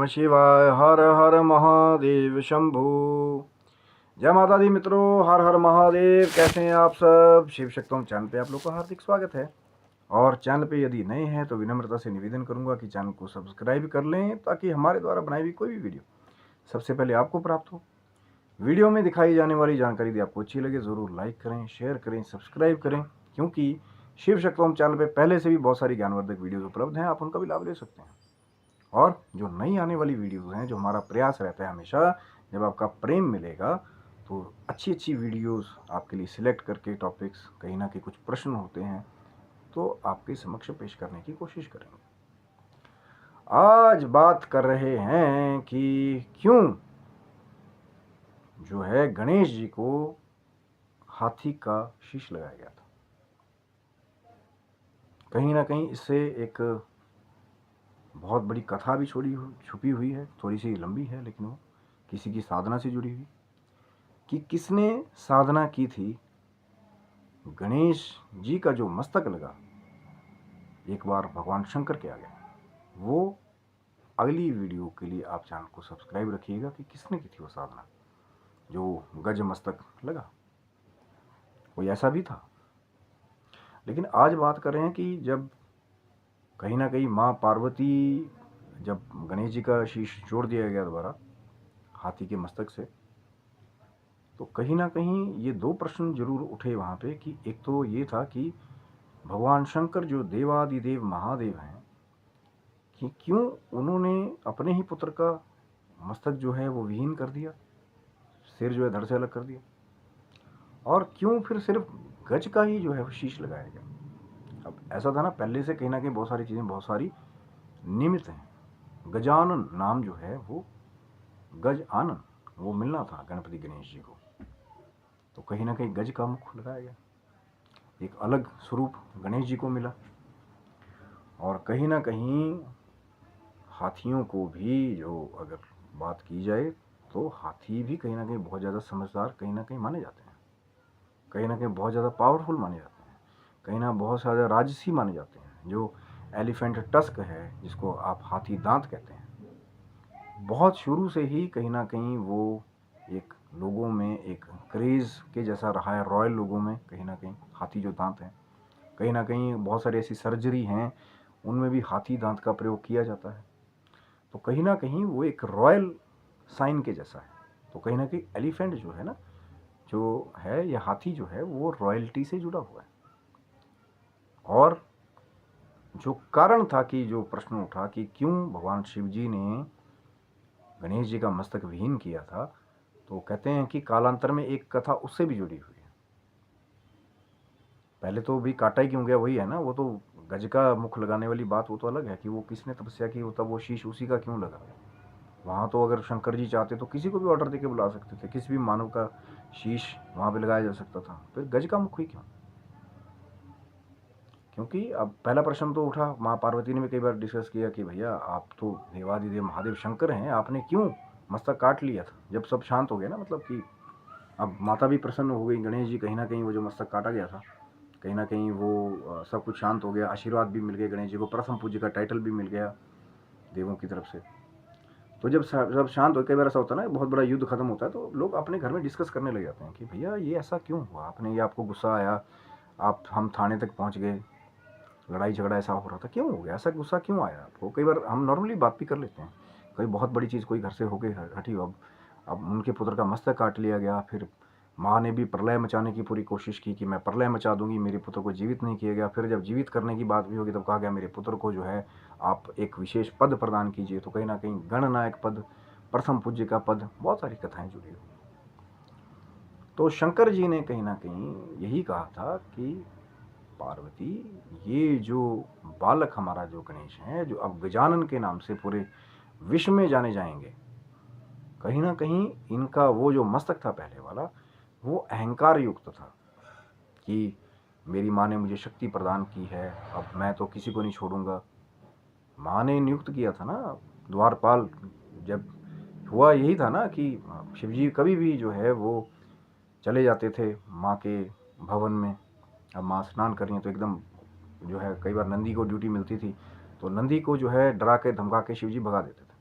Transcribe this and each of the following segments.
शिवाय। हर हर महादेव शंभू। जय माता दी मित्रों, हर हर महादेव। कैसे हैं आप सब? शिव शक्तों चैनल पे आप लोग का हार्दिक स्वागत है। और चैनल पे यदि नए हैं तो विनम्रता से निवेदन करूंगा कि चैनल को सब्सक्राइब कर लें ताकि हमारे द्वारा बनाई हुई कोई भी वीडियो सबसे पहले आपको प्राप्त हो। वीडियो में दिखाई जाने वाली जानकारी यदि आपको अच्छी लगे ज़रूर लाइक करें, शेयर करें, सब्सक्राइब करें, क्योंकि शिव शक्तों चैनल पे पहले से भी बहुत सारी ज्ञानवर्धक वीडियोज़ उपलब्ध हैं, आप उनका भी लाभ ले सकते हैं। और जो नई आने वाली वीडियोज़ हैं, जो हमारा प्रयास रहता है हमेशा, जब आपका प्रेम मिलेगा तो अच्छी अच्छी वीडियोज़ आपके लिए सिलेक्ट करके टॉपिक्स, कहीं ना कहीं कुछ प्रश्न होते हैं तो आपके समक्ष पेश करने की कोशिश करेंगे। आज बात कर रहे हैं कि क्यों जो है गणेश जी को हाथी का शीश लगाया गया था। कहीं ना कहीं इससे एक बहुत बड़ी कथा भी छुपी हुई है, थोड़ी सी लंबी है लेकिन वो किसी की साधना से जुड़ी हुई, कि किसने साधना की थी। गणेश जी का जो मस्तक लगा एक बार भगवान शंकर के आगे, वो अगली वीडियो के लिए आप चैनल को सब्सक्राइब रखिएगा कि किसने की थी वो साधना, जो गज मस्तक लगा कोई ऐसा भी था। लेकिन आज बात कर रहे हैं कि जब कहीं ना कहीं माँ पार्वती, जब गणेश जी का शीश जोड़ दिया गया दोबारा हाथी के मस्तक से, तो कहीं ना कहीं ये दो प्रश्न जरूर उठे वहाँ पे कि एक तो ये था कि भगवान शंकर जो देवादिदेव महादेव हैं, कि क्यों उन्होंने अपने ही पुत्र का मस्तक जो है वो विहीन कर दिया, सिर जो है धड़ से अलग कर दिया, और क्यों फिर सिर्फ गज का ही जो है वो शीश लगाया गया। अब ऐसा था ना, पहले से कहीं ना कहीं बहुत सारी चीज़ें, बहुत सारी निमित्त हैं। गजानन नाम जो है वो गज आनन, वो मिलना था गणपति गणेश जी को, तो कहीं ना कहीं गज का मुख लगाया गया, एक अलग स्वरूप गणेश जी को मिला। और कहीं ना कहीं हाथियों को भी, जो अगर बात की जाए तो हाथी भी कहीं ना कहीं बहुत ज़्यादा समझदार कहीं ना कहीं माने जाते हैं, कहीं ना कहीं बहुत ज़्यादा पावरफुल माने जाते हैं, कहीं ना बहुत ज़्यादा राजसी माने जाते हैं। जो एलिफेंट टस्क है, जिसको आप हाथी दांत कहते हैं, बहुत शुरू से ही कहीं ना कहीं वो एक लोगों में एक क्रेज़ के जैसा रहा है। रॉयल लोगों में कहीं ना कहीं हाथी जो दांत हैं, कहीं ना कहीं बहुत सारी ऐसी सर्जरी हैं उनमें भी हाथी दांत का प्रयोग किया जाता है, तो कहीं ना कहीं वो एक रॉयल साइन के जैसा है। तो कहीं ना कहीं एलिफेंट जो है ना, जो है या हाथी जो है, वो रॉयल्टी से जुड़ा हुआ है। और जो कारण था कि जो प्रश्न उठा कि क्यों भगवान शिव जी ने गणेश जी का मस्तक विहीन किया था, तो कहते हैं कि कालांतर में एक कथा उससे भी जुड़ी हुई है। पहले तो भी काटा ही क्यों गया वही है ना, वो तो गज का मुख लगाने वाली बात वो तो अलग है कि वो किसने तपस्या की, तब वो शीश उसी का क्यों लगा। वहाँ तो अगर शंकर जी चाहते तो किसी को भी ऑर्डर देके बुला सकते थे, किसी भी मानव का शीश वहाँ पे लगाया जा सकता था, फिर गज का मुख ही क्यों? क्योंकि अब पहला प्रश्न तो उठा, माँ पार्वती ने भी कई बार डिस्कस किया कि भैया आप तो देवादिदेव महादेव शंकर हैं, आपने क्यों मस्तक काट लिया था जब सब शांत हो गया ना, मतलब कि अब माता भी प्रसन्न हो गई, गणेश जी कहीं ना कहीं वो जो मस्तक काटा गया था कहीं ना कहीं वो सब कुछ शांत हो गया, आशीर्वाद भी मिल गए गणेश जी को, प्रथम पूज्य का टाइटल भी मिल गया देवों की तरफ से। तो जब सब शांत हो, कई बार ऐसा होता है ना, बहुत बड़ा युद्ध खत्म होता है तो लोग अपने घर में डिस्कस करने लग जाते हैं कि भैया ये ऐसा क्यों हुआ, आपने ये, आपको गुस्सा आया, आप हम थाने तक पहुंच गए, लड़ाई झगड़ा ऐसा हो रहा था, क्यों हो गया, ऐसा गुस्सा क्यों आया आपको। कई बार हम नॉर्मली बात भी कर लेते हैं, कोई बहुत बड़ी चीज़ कोई घर से होके हटी हो, अब उनके पुत्र का मस्तक काट लिया गया, फिर माँ ने भी प्रलय मचाने की पूरी कोशिश की कि मैं प्रलय मचा दूंगी, मेरे पुत्र को जीवित नहीं किया गया। फिर जब जीवित करने की बात भी होगी तब कहा गया मेरे पुत्र को जो है आप एक विशेष पद प्रदान कीजिए, तो कहीं ना कहीं गणनायक पद, प्रथम पूज्य का पद, बहुत सारी कथाएं जुड़ी हुई। तो शंकर जी ने कहीं ना कहीं यही कहा था कि पार्वती, ये जो बालक हमारा जो गणेश है, जो अब गजानन के नाम से पूरे विश्व में जाने जाएंगे, कहीं ना कहीं इनका वो जो मस्तक था पहले वाला, वो अहंकार युक्त था कि मेरी माँ ने मुझे शक्ति प्रदान की है, अब मैं तो किसी को नहीं छोड़ूंगा। माँ ने नियुक्त किया था ना द्वारपाल, जब हुआ यही था ना कि शिवजी कभी भी जो है वो चले जाते थे माँ के भवन में। अब माँ स्नान कर रही हैं तो एकदम जो है, कई बार नंदी को ड्यूटी मिलती थी तो नंदी को जो है डरा के धमका के शिवजी भगा देते थे।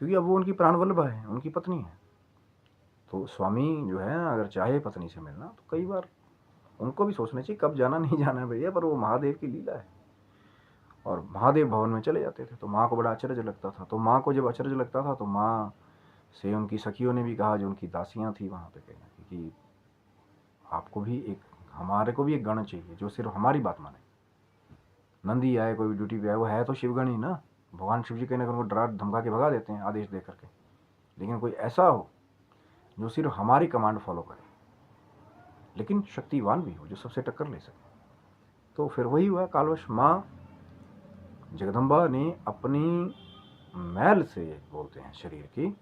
क्योंकि अब वो उनकी प्राणवल्लभा है, उनकी पत्नी है। तो स्वामी जो है अगर चाहे पत्नी से मिलना तो कई बार उनको भी सोचना चाहिए कब जाना, नहीं जाना है भैया, पर वो महादेव की लीला है। और महादेव भवन में चले जाते थे तो माँ को बड़ा आश्चर्य लगता था। तो माँ को जब आश्चर्य लगता था तो माँ से उनकी सखियों ने भी कहा, जो उनकी दासियाँ थी वहाँ पे, कहना कि आपको भी एक, हमारे को भी एक गण चाहिए जो सिर्फ हमारी बात माने। नंदी आए, कोई ड्यूटी पे आए, वो है तो शिवगण ही ना। भगवान शिव जी कहीं ना कहीं उनको डरा धमका के भगा देते हैं आदेश दे करके, लेकिन कोई ऐसा हो जो सिर्फ हमारी कमांड फॉलो करे, लेकिन शक्तिवान भी हो, जो सबसे टक्कर ले सके। तो फिर वही हुआ, कालवश माँ जगदम्बा ने अपनी मैल से, बोलते हैं शरीर की,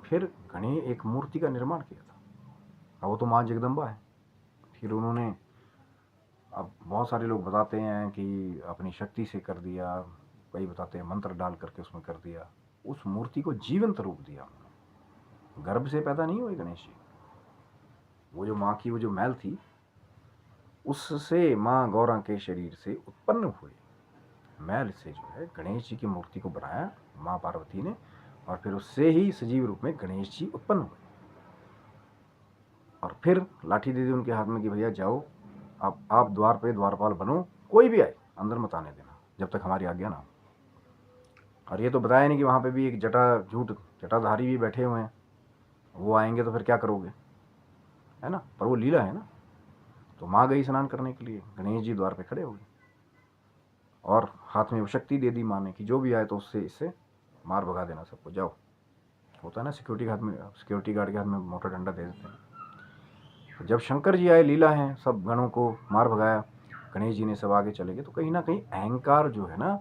फिर गणेश एक मूर्ति का निर्माण किया था। अब वो तो माँ जगदम्बा है। फिर उन्होंने, अब बहुत सारे लोग बताते हैं कि अपनी शक्ति से कर दिया, कई बताते हैं मंत्र डाल करके उसमें कर दिया, उस मूर्ति को जीवंत रूप दिया उन्होंने। गर्भ से पैदा नहीं हुए गणेश जी, वो जो माँ की वो जो मैल थी उससे माँ गौरा के शरीर से उत्पन्न हुए मैल से जो है गणेश जी की मूर्ति को बनाया माँ पार्वती ने, और फिर उससे ही सजीव रूप में गणेश जी उत्पन्न हुए। और फिर लाठी दे दी उनके हाथ में कि भैया जाओ, आप द्वार पे द्वारपाल बनो, कोई भी आए अंदर मत आने देना जब तक हमारी आज्ञा ना हो। और ये तो बताया नहीं कि वहाँ पे भी एक जटाधारी भी बैठे हुए हैं, वो आएंगे तो फिर क्या करोगे, है ना। पर वो लीला है ना। तो माँ गई स्नान करने के लिए, गणेश जी द्वार पे खड़े हो गए और हाथ में वो शक्ति दे दी माँ ने कि जो भी आए तो उससे इससे मार भगा देना सबको, जाओ। होता है ना सिक्योरिटी गार्ड के हाथ में मोटा डंडा दे देते हैं। तो जब शंकर जी आए, लीला है, सब गणों को मार भगाया, गणेश जी ने सब आगे चले गए। तो कहीं ना कहीं अहंकार जो है ना,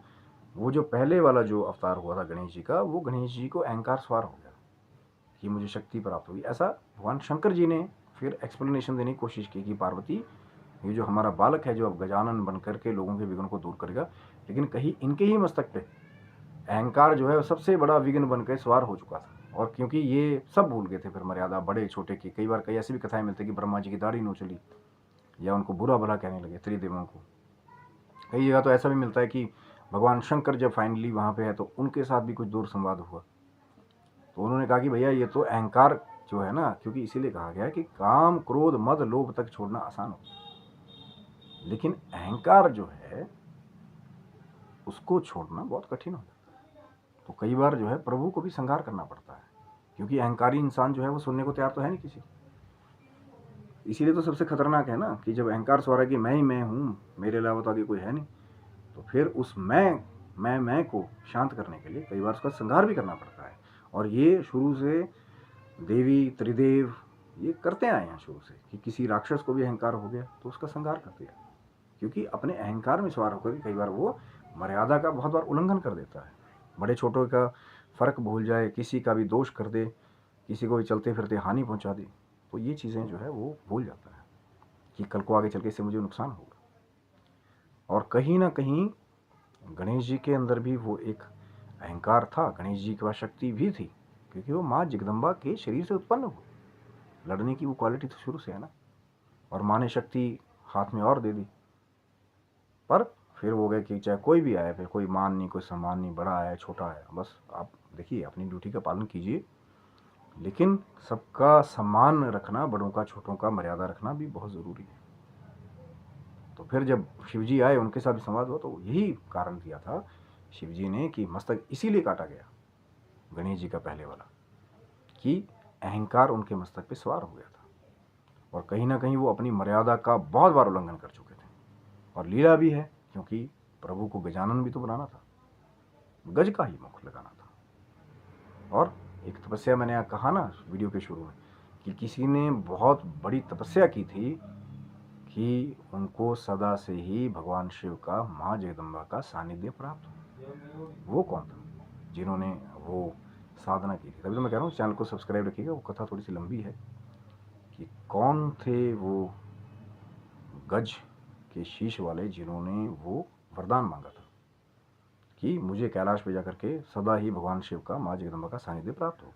वो जो पहले वाला जो अवतार हुआ था गणेश जी का, वो गणेश जी को अहंकार स्वार हो गया कि मुझे शक्ति प्राप्त हुई। ऐसा भगवान शंकर जी ने फिर एक्सप्लेनेशन देने की कोशिश की कि पार्वती, ये जो हमारा बालक है जो अब गजानन बन करके लोगों के विघ्न को दूर करेगा, लेकिन कहीं इनके ही मस्तक पे अहंकार जो है सबसे बड़ा विघ्न बनकर सवार हो चुका था। और क्योंकि ये सब भूल गए थे फिर मर्यादा बड़े छोटे की, कई बार कई ऐसी भी कथाएं मिलती कि ब्रह्मा जी की दाढ़ी नोचली या उनको बुरा भला कहने लगे त्रिदेवों को। कई जगह तो ऐसा भी मिलता है कि भगवान शंकर जब फाइनली वहाँ पे है तो उनके साथ भी कुछ दूर संवाद हुआ। तो उन्होंने कहा कि भैया ये तो अहंकार जो है ना, क्योंकि इसीलिए कहा गया है कि काम क्रोध मद लोभ तक छोड़ना आसान हो, लेकिन अहंकार जो है उसको छोड़ना बहुत कठिन हो जाता है। तो कई बार जो है प्रभु को भी संहार करना पड़ता है, क्योंकि अहंकारी इंसान जो है वो सुनने को तैयार तो है नहीं किसी। इसीलिए तो सबसे खतरनाक है ना कि जब अहंकार सो रहा है कि मैं ही मैं हूँ, मेरे अलावा तो आगे कोई है नहीं, तो फिर उस मैं को शांत करने के लिए कई बार उसका संहार भी करना पड़ता है। और ये शुरू से देवी त्रिदेव ये करते आए हैं शुरू से, कि किसी राक्षस को भी अहंकार हो गया तो उसका संहार कर दिया, क्योंकि अपने अहंकार में सवार होकर कई बार वो मर्यादा का बहुत बार उल्लंघन कर देता है। बड़े छोटों का फर्क भूल जाए, किसी का भी दोष कर दे, किसी को भी चलते फिरते हानि पहुंचा दे, तो ये चीज़ें जो है वो भूल जाता है कि कल को आगे चल के इससे मुझे नुकसान होगा। और कहीं ना कहीं गणेश जी के अंदर भी वो एक अहंकार था, गणेश जी के पास शक्ति भी थी, क्योंकि वो माँ जगदम्बा के शरीर से उत्पन्न हुए। लड़ने की वो क्वालिटी तो शुरू से है ना। और माँ ने शक्ति हाथ में और दे दी, पर फिर वो गए कि चाहे कोई भी आए, फिर कोई मान नहीं, कोई सम्मान नहीं, बड़ा आया छोटा आया, बस आप देखिए अपनी ड्यूटी का पालन कीजिए, लेकिन सबका सम्मान रखना, बड़ों का छोटों का मर्यादा रखना भी बहुत ज़रूरी है। तो फिर जब शिवजी आए, उनके साथ भी संवाद हुआ, तो यही कारण दिया था शिवजी ने कि मस्तक इसीलिए काटा गया गणेश जी का पहले वाला, कि अहंकार उनके मस्तक पे सवार हो गया था और कहीं ना कहीं वो अपनी मर्यादा का बहुत बार उल्लंघन कर चुके थे। और लीला भी है, क्योंकि प्रभु को गजानन भी तो बनाना था, गज का ही मुख लगाना था। और एक तपस्या मैंने कहा ना वीडियो के शुरू में कि किसी ने बहुत बड़ी तपस्या की थी कि उनको सदा से ही भगवान शिव का, माँ जगदम्बा का सानिध्य प्राप्त हो। वो कौन था जिन्होंने वो साधना की थी? तभी तो मैं कह रहा हूँ चैनल को सब्सक्राइब रखिएगा, वो कथा थोड़ी सी लंबी है कि कौन थे वो गज के शीश वाले जिन्होंने वो वरदान मांगा था कि मुझे कैलाश पे जा करके सदा ही भगवान शिव का, माँ जगदम्बा का सानिध्य प्राप्त हो।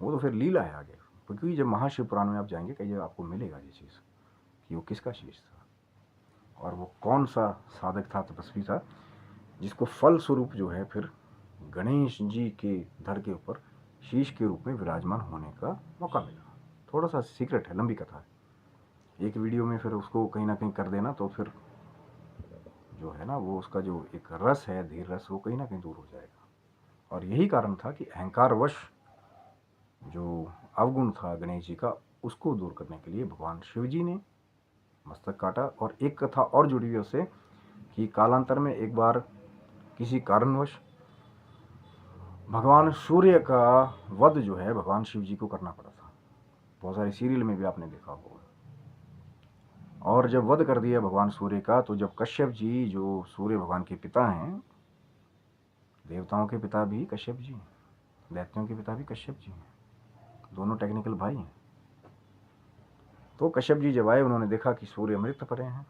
वो तो फिर लीला है आगे, क्योंकि जब महाशिव पुराण में आप जाएंगे कई जगह आपको मिलेगा ये चीज़ कि वो किसका शीश था और वो कौन सा साधक था, तपस्वी था, जिसको फल स्वरूप जो है फिर गणेश जी के धड़ के ऊपर शीश के रूप में विराजमान होने का मौका मिला। थोड़ा सा सीक्रेट है, लंबी कथा है, एक वीडियो में फिर उसको कहीं ना कहीं कर देना तो फिर जो है ना वो उसका जो एक रस है, धीर रस, वो कहीं ना कहीं दूर हो जाएगा। और यही कारण था कि अहंकारवश जो अवगुण था गणेश जी का, उसको दूर करने के लिए भगवान शिव जी ने मस्तक काटा। और एक कथा और जुड़ी हुई है उससे कि कालांतर में एक बार किसी कारणवश भगवान सूर्य का वध जो है भगवान शिव जी को करना पड़ा था। बहुत सारे सीरियल में भी आपने देखा होगा। और जब वध कर दिया भगवान सूर्य का, तो जब कश्यप जी जो सूर्य भगवान के पिता हैं, देवताओं के पिता भी कश्यप जी, दैत्यों के पिता भी कश्यप जी हैं, दोनों टेक्निकल भाई हैं। तो कश्यप जी जब आए, उन्होंने देखा कि सूर्य मृत पड़े हैं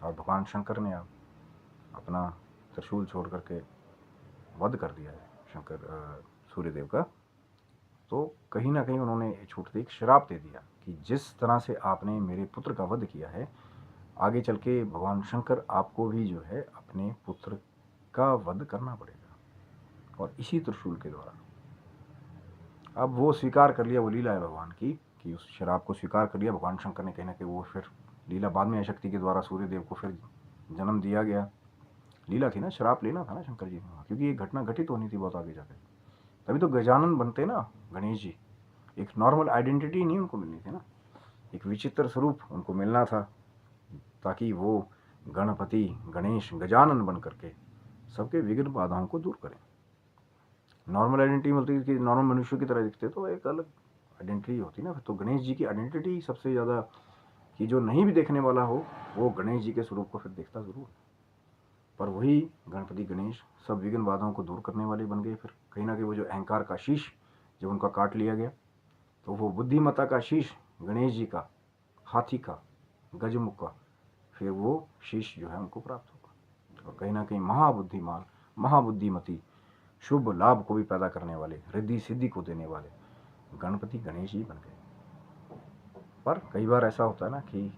और भगवान शंकर ने अपना त्रिशूल छोड़ करके वध कर दिया है सूर्यदेव का। तो कहीं ना कहीं उन्होंने छूटते एक श्राप दे दिया कि जिस तरह से आपने मेरे पुत्र का वध किया है, आगे चल के भगवान शंकर आपको भी जो है अपने पुत्र का वध करना पड़ेगा, और इसी त्रिशूल के द्वारा। अब वो स्वीकार कर लिया, वो लीला है भगवान की कि उस शराब को स्वीकार कर लिया भगवान शंकर ने कहीं ना कहीं। वो फिर लीला बाद में शक्ति के द्वारा सूर्यदेव को फिर जन्म दिया गया। लीला थी ना, श्राप लेना था ना शंकर जी ने, क्योंकि ये घटना घटित होनी थी बहुत आगे जाकर। तभी तो गजानन बनते ना गणेश जी। एक नॉर्मल आइडेंटिटी नहीं उनको मिलनी थी ना, एक विचित्र स्वरूप उनको मिलना था, ताकि वो गणपति गणेश गजानन बन करके सबके विघ्न बाधाओं को दूर करें। नॉर्मल आइडेंटिटी मिलती कि नॉर्मल मनुष्य की तरह दिखते तो एक अलग आइडेंटिटी होती ना। तो गणेश जी की आइडेंटिटी सबसे ज़्यादा, कि जो नहीं भी देखने वाला हो वो गणेश जी के स्वरूप को फिर देखता ज़रूर। पर वही गणपति गणेश सब विघ्न बाधाओं को दूर करने वाले बन गए। फिर कहीं ना कहीं वो जो अहंकार का शीश जब उनका काट लिया गया, तो वो बुद्धिमत्ता का शीश गणेश जी का, हाथी का, गजमुख का, फिर वो शीश जो है उनको प्राप्त होगा। और कहीं ना कहीं महाबुद्धिमान, महाबुद्धिमती, शुभ लाभ को भी पैदा करने वाले, रिद्धि सिद्धि को देने वाले गणपति गणेश जी बन गए। पर कई बार ऐसा होता है ना कि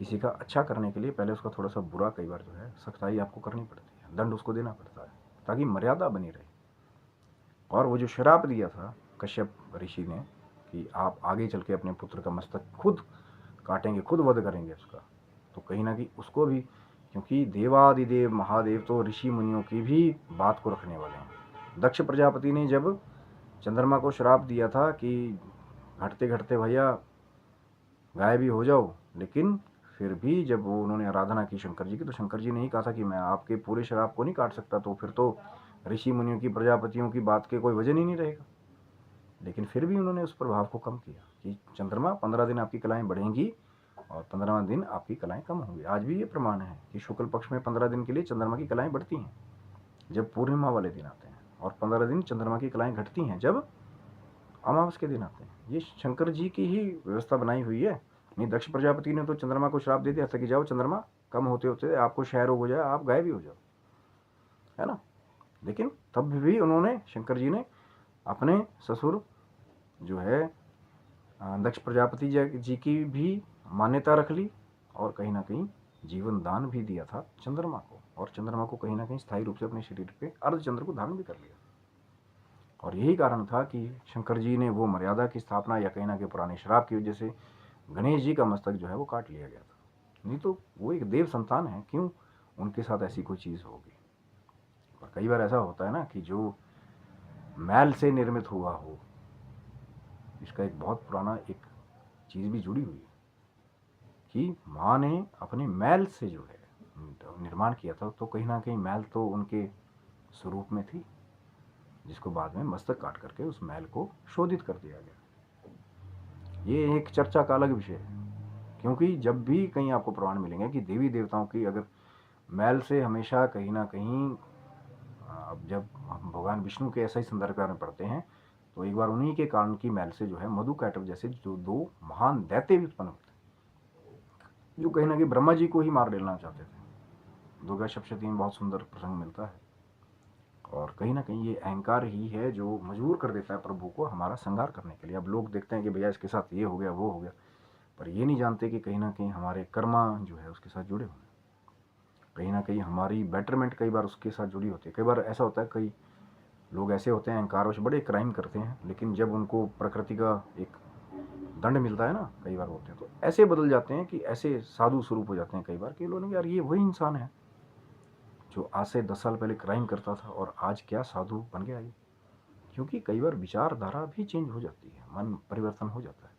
किसी का अच्छा करने के लिए पहले उसका थोड़ा सा बुरा कई बार जो है सख्ताई आपको करनी पड़ती है, दंड उसको देना पड़ता है, ताकि मर्यादा बनी रहे। और वो जो श्राप दिया था कश्यप ऋषि ने कि आप आगे चल के अपने पुत्र का मस्तक खुद काटेंगे, खुद वध करेंगे उसका, तो कहीं ना कहीं उसको भी, क्योंकि देवादिदेव महादेव तो ऋषि मुनियों की भी बात को रखने वाले हैं। दक्ष प्रजापति ने जब चंद्रमा को श्राप दिया था कि घटते घटते भैया गाय भी हो जाओ, लेकिन फिर भी जब वो उन्होंने आराधना की शंकर जी की, तो शंकर जी ने ही कहा था कि मैं आपके पूरे श्राप को नहीं काट सकता, तो फिर तो ऋषि मुनियों की, प्रजापतियों की बात के कोई वजन ही नहीं रहेगा। लेकिन फिर भी उन्होंने उस प्रभाव को कम किया कि चंद्रमा 15 दिन आपकी कलाएं बढ़ेंगी और 15वां दिन आपकी कलाएं कम होंगी। आज भी ये प्रमाण है कि शुक्ल पक्ष में 15 दिन के लिए चंद्रमा की कलाएं बढ़ती हैं जब पूर्णिमा वाले दिन आते हैं, और 15 दिन चंद्रमा की कलाएं घटती हैं जब अमावस के दिन आते हैं। ये शंकर जी की ही व्यवस्था बनाई हुई है। नहीं, दक्ष प्रजापति ने तो चंद्रमा को श्राप दे दिया था कि जाओ चंद्रमा कम होते होते आपको क्षय रोग हो जाए, आप गायब भी हो जाओ, है ना। लेकिन तब भी उन्होंने, शंकर जी ने अपने ससुर जो है दक्ष प्रजापति जी की भी मान्यता रख ली, और कहीं ना कहीं जीवन दान भी दिया था चंद्रमा को, और चंद्रमा को कहीं ना कहीं स्थायी रूप से अपने शरीर पे अर्धचंद्र को धारण भी कर लिया। और यही कारण था कि शंकर जी ने वो मर्यादा की स्थापना, या कहीं ना कहीं पुराने श्राप की वजह से गणेश जी का मस्तक जो है वो काट लिया गया था। नहीं तो वो एक देव संतान है, क्यों उनके साथ ऐसी कोई चीज़ होगी। पर कई बार ऐसा होता है ना कि जो मैल से निर्मित हुआ हो, इसका एक बहुत पुराना एक चीज़ भी जुड़ी हुई है कि माँ ने अपने मैल से जो है निर्माण किया था, तो कहीं ना कहीं मैल तो उनके स्वरूप में थी, जिसको बाद में मस्तक काट करके उस मैल को शोधित कर दिया गया। ये एक चर्चा का अलग विषय है, क्योंकि जब भी कहीं आपको प्रमाण मिलेंगे कि देवी देवताओं की अगर मैल से हमेशा कहीं ना कहीं, अब जब हम भगवान विष्णु के ऐसा ही संदर्भ में पढ़ते हैं, तो एक बार उन्हीं के कारण की मैल से जो है मधु कैटव जैसे जो दो महान दैत्य भी उत्पन्न हुए थे, जो कहीं ना कहीं ब्रह्मा जी को ही मार डालना चाहते थे। दुर्गा सप्तशती में बहुत सुंदर प्रसंग मिलता है। और कहीं ना कहीं ये अहंकार ही है जो मजबूर कर देता है प्रभु को हमारा संहार करने के लिए। अब लोग देखते हैं कि भैया इसके साथ ये हो गया, वो हो गया, पर ये नहीं जानते कि कहीं ना कहीं हमारे कर्मा जो है उसके साथ जुड़े हुए हैं। कहीं ना कहीं हमारी बेटरमेंट कई बार उसके साथ जुड़ी होती है। कई बार ऐसा होता है, कई लोग ऐसे होते हैं अहंकारवश बड़े क्राइम करते हैं, लेकिन जब उनको प्रकृति का एक दंड मिलता है ना, कई बार होते हैं तो ऐसे बदल जाते हैं कि ऐसे साधु स्वरूप हो जाते हैं कई बार कि लोग यार ये वही इंसान है जो आज से 10 साल पहले क्राइम करता था और आज क्या साधु बन गया ये। क्योंकि कई बार विचारधारा भी चेंज हो जाती है, मन परिवर्तन हो जाता है।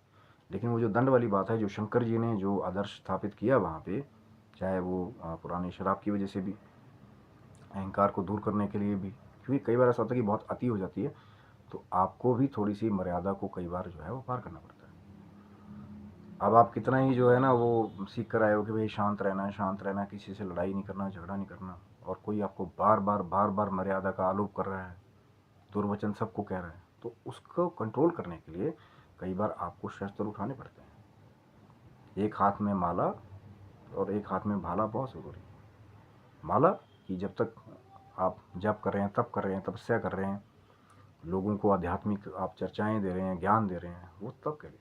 लेकिन वो जो दंड वाली बात है, जो शंकर जी ने जो आदर्श स्थापित किया वहाँ पे, चाहे वो पुराने शराब की वजह से भी, अहंकार को दूर करने के लिए भी, क्योंकि कई बार ऐसा होता है कि बहुत अति हो जाती है, तो आपको भी थोड़ी सी मर्यादा को कई बार जो है वो पार करना पड़ता है। अब आप कितना ही जो है ना वो सीख कर आए हो कि भाई शांत रहना है, शांत रहना है, किसी से लड़ाई नहीं करना, झगड़ा नहीं करना, और कोई आपको बार बार मर्यादा का आलोप कर रहा है, दुर्वचन सबको कह रहा है, तो उसको कंट्रोल करने के लिए कई बार आपको शस्त्र उठाने पड़ते हैं। एक हाथ में माला और एक हाथ में भाला बहुत ज़रूरी है। माला कि जब तक आप जप कर रहे हैं, तप कर रहे हैं, तपस्या कर रहे हैं, लोगों को आध्यात्मिक आप चर्चाएं दे रहे हैं, ज्ञान दे रहे हैं, वो तब के लिए।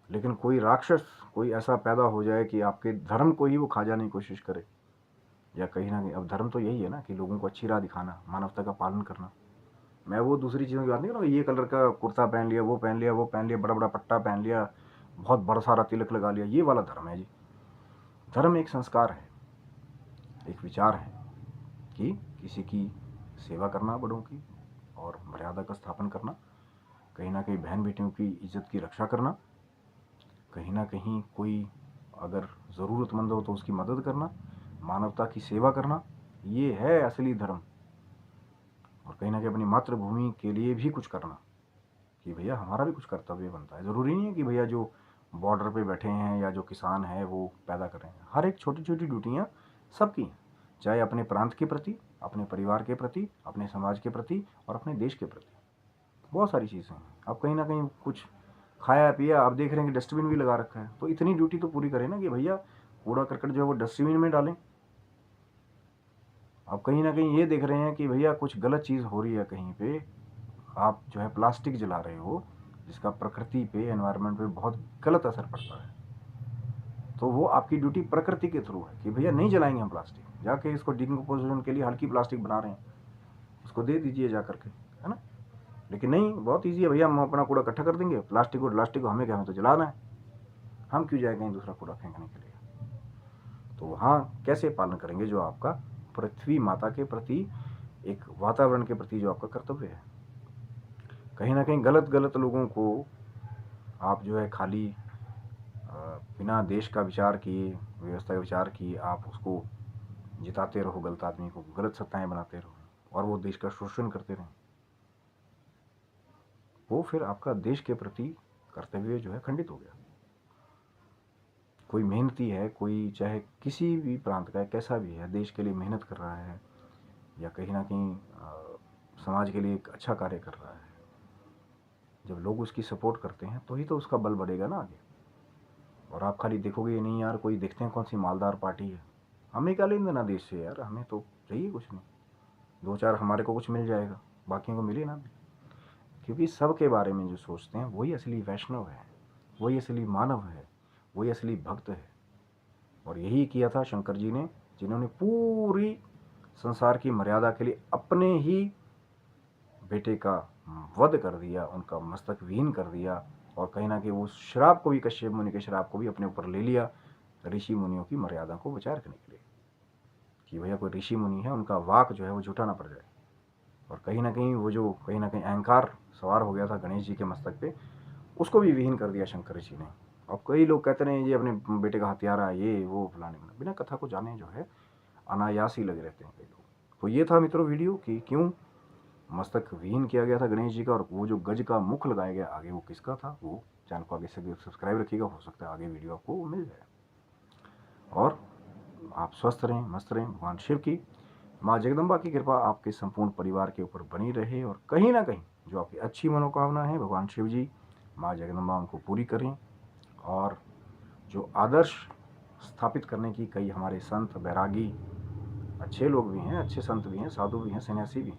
लेकिन कोई राक्षस कोई ऐसा पैदा हो जाए कि आपके धर्म को ही वो खा जाने की कोशिश करे, या कहीं ना कहीं, अब धर्म तो यही है ना कि लोगों को अच्छी राह दिखाना, मानवता का पालन करना। मैं वो दूसरी चीज़ों की बात नहीं कर रहा हूँ, ये कलर का कुर्ता पहन लिया, वो पहन लिया, वो पहन लिया, बड़ा बड़ा पट्टा पहन लिया, बहुत बड़ा सारा तिलक लगा लिया, ये वाला धर्म है जी। धर्म एक संस्कार है, एक विचार है कि किसी की सेवा करना, बड़ों की, और मर्यादा का स्थापन करना, कहीं ना कहीं बहन बेटियों की इज्जत की रक्षा करना, कहीं ना कहीं कोई अगर ज़रूरतमंद हो तो उसकी मदद करना, मानवता की सेवा करना, ये है असली धर्म। और कहीं ना कहीं अपनी मातृभूमि के लिए भी कुछ करना, कि भैया हमारा भी कुछ कर्तव्य बनता है। ज़रूरी नहीं है कि भैया जो बॉर्डर पे बैठे हैं या जो किसान हैं वो पैदा कर रहे हैं, हर एक छोटी छोटी ड्यूटियाँ सबकी हैं, चाहे अपने प्रांत के प्रति, अपने परिवार के प्रति, अपने समाज के प्रति और अपने देश के प्रति। बहुत सारी चीज़ें हैं। अब कहीं ना कहीं कुछ खाया पिया, आप देख रहे हैं कि डस्टबिन भी लगा रखा है, तो इतनी ड्यूटी तो पूरी करें ना कि भैया कूड़ा करकट जो है वो डस्टबिन में डालें। अब कहीं ना कहीं ये देख रहे हैं कि भैया कुछ गलत चीज़ हो रही है कहीं पे, आप जो है प्लास्टिक जला रहे हो, जिसका प्रकृति पे, एनवायरनमेंट पे बहुत गलत असर पड़ता है, तो वो आपकी ड्यूटी प्रकृति के थ्रू है कि भैया नहीं जलाएंगे हम प्लास्टिक, जाके इसको डिकम्पोजिशन के लिए हल्की प्लास्टिक बना रहे हैं, उसको दे दीजिए जा करके, है ना। लेकिन नहीं, बहुत ईजी है भैया, हम अपना कूड़ा इकट्ठा कर देंगे, प्लास्टिक को हमें क्या, हमें तो जलाना है, हम क्यों जाए कहीं दूसरा कूड़ा फेंकने के लिए। तो वहाँ कैसे पालन करेंगे जो आपका पृथ्वी माता के प्रति, एक वातावरण के प्रति जो आपका कर्तव्य है। कहीं ना कहीं गलत गलत लोगों को आप जो है खाली बिना देश का विचार किए, व्यवस्था का विचार किए, आप उसको जिताते रहो, गलत आदमी को गलत सत्ताएं बनाते रहो और वो देश का शोषण करते रहें, वो फिर आपका देश के प्रति कर्तव्य जो है खंडित हो गया। कोई मेहनती है, कोई चाहे किसी भी प्रांत का है, कैसा भी है, देश के लिए मेहनत कर रहा है या कहीं ना कहीं समाज के लिए एक अच्छा कार्य कर रहा है, जब लोग उसकी सपोर्ट करते हैं तो ही तो उसका बल बढ़ेगा ना आगे। और आप खाली देखोगे ये नहीं यार, कोई देखते हैं कौन सी मालदार पार्टी है, हमें क्या लेन देना देश से यार, हमें तो चाहिए कुछ नहीं, दो चार हमारे को कुछ मिल जाएगा, बाकियों को मिले ना भी। क्योंकि सबके बारे में जो सोचते हैं वही असली वैष्णव है, वही असली मानव है, वही असली भक्त है। और यही किया था शंकर जी ने, जिन्होंने पूरी संसार की मर्यादा के लिए अपने ही बेटे का वध कर दिया, उनका मस्तक विहीन कर दिया, और कहीं ना कहीं वो श्राप को भी, कश्यप मुनि के श्राप को भी अपने ऊपर ले लिया, ऋषि मुनियों की मर्यादा को बचाए रखने के लिए, कि भैया कोई ऋषि मुनि है, उनका वाक जो है वो झूठा ना पड़ जाए। और कहीं ना कहीं वो जो कहीं ना कहीं अहंकार सवार हो गया था गणेश जी के मस्तक पे, उसको भी विहीन कर दिया शंकर जी ने। अब कई लोग कहते हैं ये अपने बेटे का हत्यारा, ये वो फलाने, बिना कथा को जाने जो है अनायास ही लगे रहते हैं कई लोग। तो ये था मित्रों वीडियो कि क्यों मस्तक विहीन किया गया था गणेश जी का, और वो जो गज का मुख लगाया गया आगे वो किसका था, वो चैनल को आगे से सब्सक्राइब रखिएगा, हो सकता है आगे वीडियो आपको मिल जाए। और आप स्वस्थ रहें, मस्त रहें, भगवान शिव की, माँ जगदम्बा की कृपा आपके संपूर्ण परिवार के ऊपर बनी रहे, और कहीं ना कहीं जो आपकी अच्छी मनोकामना है भगवान शिव जी, माँ जगदम्बा उनको पूरी करें। और जो आदर्श स्थापित करने की कई हमारे संत बैरागी, अच्छे लोग भी हैं, अच्छे संत भी हैं, साधु भी हैं, सन्यासी भी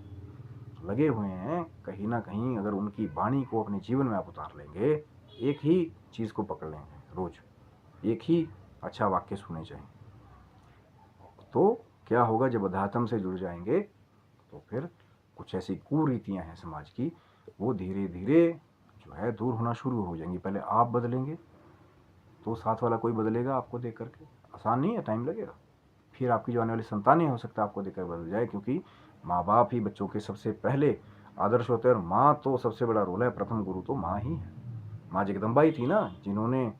लगे हुए हैं, कहीं ना कहीं अगर उनकी वाणी को अपने जीवन में आप उतार लेंगे, एक ही चीज़ को पकड़ लेंगे, रोज एक ही अच्छा वाक्य सुने चाहिए, तो क्या होगा, जब अध्यात्म से जुड़ जाएंगे तो फिर कुछ ऐसी कुरीतियाँ हैं समाज की, वो धीरे धीरे जो है दूर होना शुरू हो जाएंगी। पहले आप बदलेंगे तो साथ वाला कोई बदलेगा आपको देख करके। आसान नहीं है, टाइम लगेगा। फिर आपकी जो आने वाली संतानें हो सकता है आपको देखकर बदल जाए, क्योंकि माँ बाप ही बच्चों के सबसे पहले आदर्श होते हैं, और माँ तो सबसे बड़ा रोल है। प्रथम गुरु तो माँ ही है। माँ जगदम्बा ही थी ना, जिन्होंने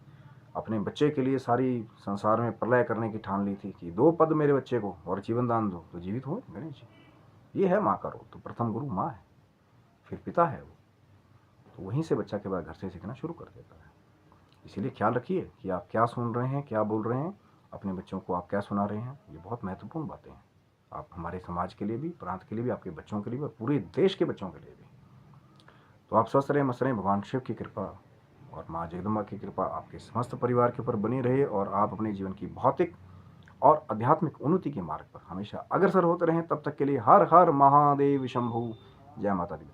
अपने बच्चे के लिए सारी संसार में प्रलय करने की ठान ली थी कि 2 पद मेरे बच्चे को और जीवन दान दो, तो जीवित हुए गणेश जी। ये है माँ का रोल। तो प्रथम गुरु माँ है, फिर पिता है वो। तो वहीं से बच्चा के बाद घर से सीखना शुरू कर देता है। इसीलिए ख्याल रखिए कि आप क्या सुन रहे हैं, क्या बोल रहे हैं, अपने बच्चों को आप क्या सुना रहे हैं। ये बहुत महत्वपूर्ण बातें हैं। आप हमारे समाज के लिए भी, प्रांत के लिए भी, आपके बच्चों के लिए भी, और पूरे देश के बच्चों के लिए भी। तो आप स्वस्थ रहें, मस्त रहें। भगवान शिव की कृपा और माँ जगदम्बा की कृपा आपके समस्त परिवार के ऊपर बनी रहे, और आप अपने जीवन की भौतिक और आध्यात्मिक उन्नति के मार्ग पर हमेशा अग्रसर होते रहें। तब तक के लिए हर हर महादेव शंभु। जय माता दी।